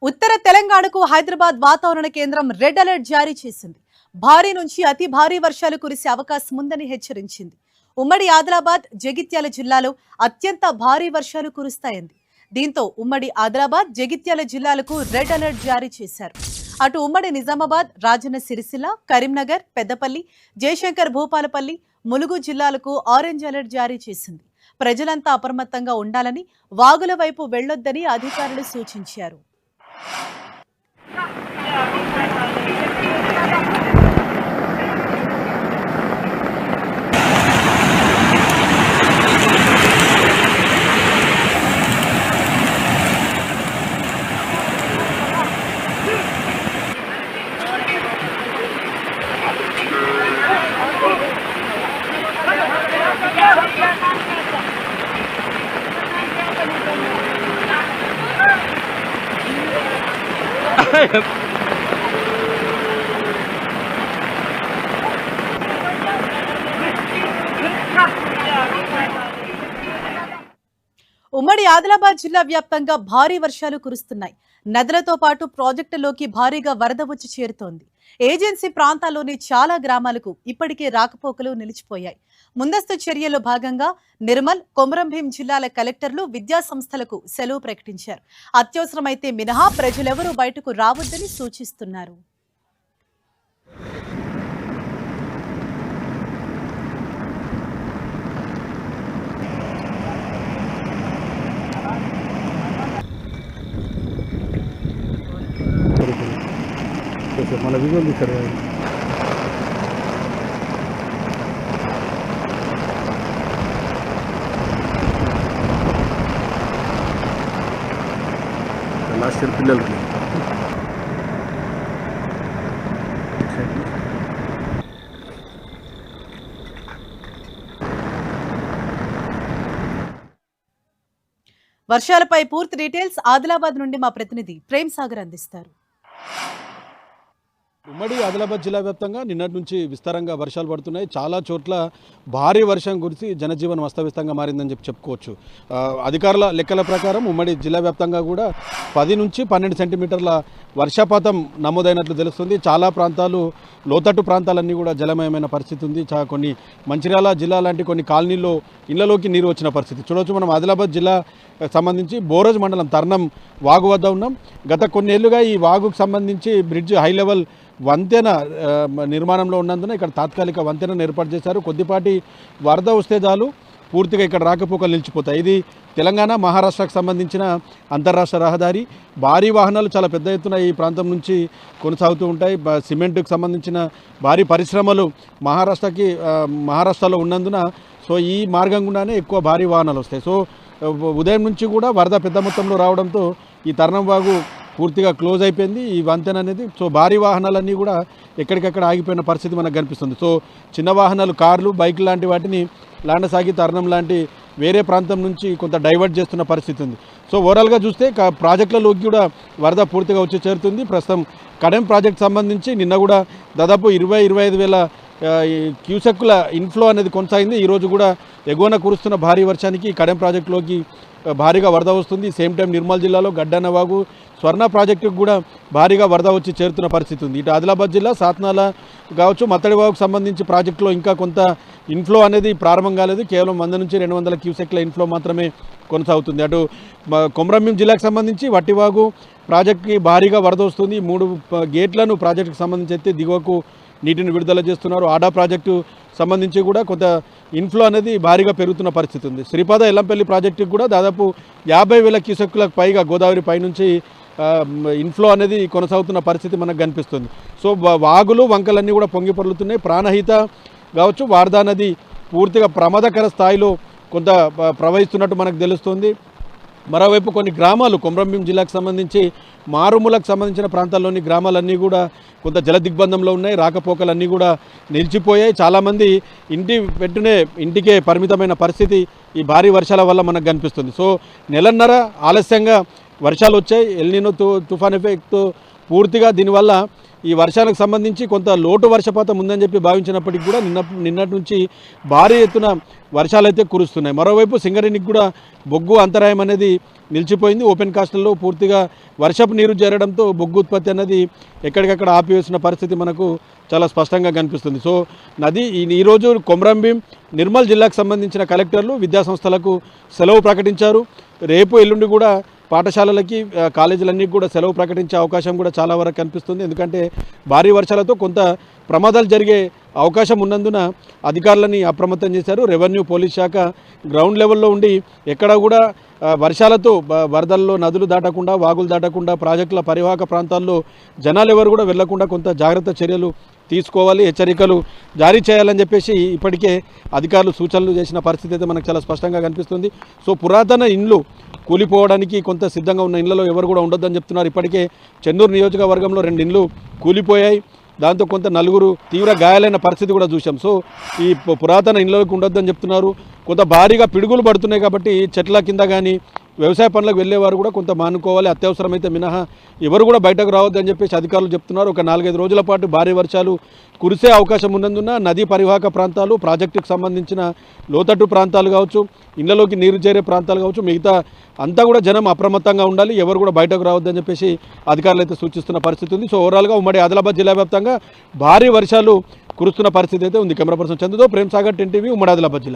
ఉత్తర తెలంగాణకు హైదరాబాద్ వాతావరణ కేంద్రం రెడ్ అలర్ట్ జారీ చేసింది. భారీ నుంచి అతి భారీ వర్షాలు కురిసే అవకాశం ఉందని హెచ్చరించింది. ఉమ్మడి ఆదిలాబాద్, జగిత్యాల జిల్లాలో అత్యంత భారీ వర్షాలు కురుస్తాయంది. దీంతో ఉమ్మడి ఆదిలాబాద్, జగిత్యాల జిల్లాలకు రెడ్ అలర్ట్ జారీ చేశారు. అటు ఉమ్మడి నిజామాబాద్, రాజన్న సిరిసిల్ల, కరీంనగర్, పెద్దపల్లి, జయశంకర్ భూపాలపల్లి, ములుగు జిల్లాలకు ఆరెంజ్ అలర్ట్ జారీ చేసింది. ప్రజలంతా అప్రమత్తంగా ఉండాలని, వాగుల వైపు వెళ్లొద్దని అధికారులు సూచించారు. ఉమ్మడి ఆదిలాబాద్ జిల్లా వ్యాప్తంగా భారీ వర్షాలు కురుస్తున్నాయి. నదులతో పాటు ప్రాజెక్టులోకి భారీగా వరద వచ్చి చేరుతోంది. ఏజెన్సీ ప్రాంతాల్లోని చాలా గ్రామాలకు ఇప్పటికే రాకపోకలు నిలిచిపోయాయి. ముందస్తు చర్యల్లో భాగంగా నిర్మల్, కొమరంభీం జిల్లాల కలెక్టర్లు విద్యా సంస్థలకు సెలవు ప్రకటించారు. అత్యవసరమైతే మినహా ప్రజలెవరూ బయటకు రావద్దని సూచిస్తున్నారు. मला विजय दिसत लास्ट इयर पिల్లలు వర్షాలపై పూర్తి డీటెయిల్స్ ఆదిలాబాద్ నుండి మా ప్రతినిధి ప్రేమ్ సాగర్ అందిస్తారు. ఉమ్మడి ఆదిలాబాద్ జిల్లా వ్యాప్తంగా నిన్నటి నుంచి విస్తారంగా వర్షాలు పడుతున్నాయి. చాలా చోట్ల భారీ వర్షం కురిసి జనజీవనం అస్తవ్యస్తంగా మారిందని చెప్పుకోవచ్చు. అధికారుల లెక్కల ప్రకారం ఉమ్మడి జిల్లా వ్యాప్తంగా కూడా 10 నుంచి 12 సెంటీమీటర్ల వర్షపాతం నమోదైనట్లు తెలుస్తుంది. చాలా ప్రాంతాలు, లోతట్టు ప్రాంతాలన్నీ కూడా జలమయమైన పరిస్థితి ఉంది. కొన్ని మంచిర్యాల జిల్లా లాంటి కొన్ని కాలనీల్లో ఇళ్లలోకి నీరు వచ్చిన పరిస్థితి చూడవచ్చు. మనం ఆదిలాబాద్ జిల్లా సంబంధించి బోరోజ్ మండలం తర్నం వాగు వద్ద ఉన్నాం. గత కొన్నేళ్లుగా ఈ వాగుకు సంబంధించి బ్రిడ్జ్ హై లెవెల్ వంతెన నిర్మాణంలో ఉన్నందున ఇక్కడ తాత్కాలిక వంతెనను ఏర్పాటు చేశారు. కొద్దిపాటి వరద వస్తే చాలు పూర్తిగా ఇక్కడ రాకపోకలు నిలిచిపోతాయి. ఇది తెలంగాణ, మహారాష్ట్రకు సంబంధించిన అంతర్రాష్ట్ర రహదారి. భారీ వాహనాలు చాలా పెద్ద ఎత్తున ఈ ప్రాంతం నుంచి కొనసాగుతూ ఉంటాయి. సిమెంట్కి సంబంధించిన భారీ పరిశ్రమలు మహారాష్ట్రలో ఉన్నందున ఈ మార్గం గుండానే ఎక్కువ భారీ వాహనాలు వస్తాయి. ఉదయం నుంచి కూడా వరద పెద్ద మొత్తంలో రావడంతో ఈ తర్నం వాగు పూర్తిగా క్లోజ్ అయిపోయింది. ఈ వంతెన అనేది భారీ వాహనాలన్నీ కూడా ఎక్కడికక్కడ ఆగిపోయిన పరిస్థితి మనకు కనిపిస్తుంది. చిన్న వాహనాలు, కార్లు, బైకులు లాంటి వాటిని లాండసాగి, తర్నం లాంటి వేరే ప్రాంతం నుంచి కొంత డైవర్ట్ చేస్తున్న పరిస్థితి ఉంది. ఓవరాల్గా చూస్తే ప్రాజెక్టులలోకి కూడా వరద పూర్తిగా వచ్చి చేరుతుంది. ప్రస్తుతం కడెం ప్రాజెక్ట్ సంబంధించి నిన్న కూడా దాదాపు 20-25 వేల క్యూసెక్కుల ఇన్ఫ్లో అనేది కొనసాగింది. ఈరోజు కూడా ఎగువన కురుస్తున్న భారీ వర్షానికి కడెం ప్రాజెక్టులోకి భారీగా వరద వస్తుంది. సేమ్ టైం నిర్మల్ జిల్లాలో గడ్డన్న వాగు, స్వర్ణ ప్రాజెక్టుకు కూడా భారీగా వరద వచ్చి చేరుతున్న పరిస్థితి ఉంది. ఇటు ఆదిలాబాద్ జిల్లా సాత్నాల కావచ్చు, మత్తడి వాగుకు సంబంధించి ప్రాజెక్టులో ఇంకా కొంత ఇన్ఫ్లో అనేది ప్రారంభం కాలేదు. కేవలం 100 నుంచి 200 క్యూసెక్ల ఇన్ఫ్లో మాత్రమే కొనసాగుతుంది. అటు కొమరంభీం జిల్లాకు సంబంధించి వట్టివాగు ప్రాజెక్టుకి భారీగా వరద వస్తుంది. 3 గేట్లను ప్రాజెక్టుకు సంబంధించి అయితే దిగువకు నీటిని విడుదల చేస్తున్నారు. ఆడా ప్రాజెక్టు సంబంధించి కూడా కొంత ఇన్ఫ్లో అనేది భారీగా పెరుగుతున్న పరిస్థితి ఉంది. శ్రీపాద ఎల్లంపల్లి ప్రాజెక్టుకు కూడా దాదాపు 50,000 క్యూసెక్కులకు పైగా గోదావరి పైనుంచి ఇన్ఫ్లో అనేది కొనసాగుతున్న పరిస్థితి మనకు కనిపిస్తుంది. వాగులు, వంకలన్నీ కూడా పొంగి పొర్లుతున్నాయి. ప్రాణహిత కావచ్చు, వార్దా నది పూర్తిగా ప్రమాదకర స్థాయిలో కొంత ప్రవహిస్తున్నట్టు మనకు తెలుస్తుంది. మరోవైపు కొన్ని గ్రామాలు, కొమరంభీం జిల్లాకు సంబంధించి మారుమూలకు సంబంధించిన ప్రాంతాల్లోని గ్రామాలన్నీ కూడా కొంత జల దిగ్బంధంలో ఉన్నాయి. రాకపోకలన్నీ కూడా నిలిచిపోయాయి. చాలామంది ఇంటికే పరిమితమైన పరిస్థితి ఈ భారీ వర్షాల వల్ల మనకు కనిపిస్తుంది. నెలన్నర ఆలస్యంగా వర్షాలు వచ్చాయి. ఎల్నినో తుఫాన్ ఎఫెక్ట్తో పూర్తిగా దీనివల్ల ఈ వర్షాలకు సంబంధించి కొంత లోటు వర్షపాతం ఉందని చెప్పి భావించినప్పటికీ కూడా నిన్నటి నుంచి భారీ ఎత్తున వర్షాలు అయితే కురుస్తున్నాయి. మరోవైపు సింగరేణికి కూడా బొగ్గు అంతరాయం అనేది నిలిచిపోయింది. ఓపెన్ కాస్ట్లలో పూర్తిగా వర్షపు నీరు చేరడంతో బొగ్గు ఉత్పత్తి అన్నది ఎక్కడికక్కడ ఆపివేసిన పరిస్థితి మనకు చాలా స్పష్టంగా కనిపిస్తుంది. సో నది ఈరోజు కొమ్రంభీం నిర్మల్ జిల్లాకు సంబంధించిన కలెక్టర్లు విద్యాసంస్థలకు సెలవు ప్రకటించారు. రేపు ఎల్లుండి కూడా పాఠశాలలకి కాలేజీలన్నీ కూడా సెలవు ప్రకటించే అవకాశం కూడా చాలా వరకు కనిపిస్తుంది. ఎందుకంటే భారీ వర్షాలతో కొంత ప్రమాదాలు జరిగే అవకాశం ఉన్నందున అధికారులని అప్రమత్తం చేశారు. రెవెన్యూ పోలీస్ శాఖ గ్రౌండ్ లెవెల్లో ఉండి ఎక్కడ కూడా వర్షాలతో వరదల్లో నదులు దాటకుండా వాగులు దాటకుండా ప్రాజెక్టుల పరివాహక ప్రాంతాల్లో జనాలు ఎవరు కూడా వెళ్లకుండా కొంత జాగ్రత్త చర్యలు తీసుకోవాలి, హెచ్చరికలు జారీ చేయాలని చెప్పేసి ఇప్పటికే అధికారులు సూచనలు చేసిన పరిస్థితి అయితే మనకు చాలా స్పష్టంగా కనిపిస్తుంది. సో పురాతన ఇండ్లు కూలిపోవడానికి కొంత సిద్ధంగా ఉన్న ఇళ్లలో ఎవరు కూడా ఉండొద్దని చెప్తున్నారు. ఇప్పటికే చెన్నూరు నియోజకవర్గంలో 2 ఇండ్లు కూలిపోయాయి. దాంతో కొంత 4 తీవ్ర గాయాలైన పరిస్థితి కూడా చూసాం. సో ఈ పురాతన ఇళ్లలోకి ఉండొద్దని చెప్తున్నారు. కొంత భారీగా పిడుగులు పడుతున్నాయి కాబట్టి చెట్ల కింద కానీ వ్యవసాయ పనులకు వెళ్ళేవారు కూడా కొంత మానుకోవాలి, అత్యవసరమైతే మినహా ఎవరు కూడా బయటకు రావద్దని చెప్పేసి అధికారులు చెప్తున్నారు. ఒక 4-5 రోజుల పాటు భారీ వర్షాలు కురిసే అవకాశం ఉన్నందున నదీ పరివాహక ప్రాంతాలు, ప్రాజెక్టుకు సంబంధించిన లోతట్టు ప్రాంతాలు కావచ్చు, ఇళ్లలోకి నీరు చేరే ప్రాంతాలు కావచ్చు, మిగతా అంతా కూడా జనం అప్రమత్తంగా ఉండాలి, ఎవరు కూడా బయటకు రావద్దని చెప్పేసి అధికారులు అయితే సూచిస్తున్న పరిస్థితి ఉంది. సో ఓవరాల్గా ఉమ్మడి ఆదిలాబాద్ జిల్లా వ్యాప్తంగా భారీ వర్షాలు కురుస్తున్న పరిస్థితి అయితే ఉంది. కెమెరా పర్సన్ చందుతో ప్రేమ్ సాగర్, 10 టీవీ, ఉమ్మడి ఆదిలాబాద్ జిల్లా.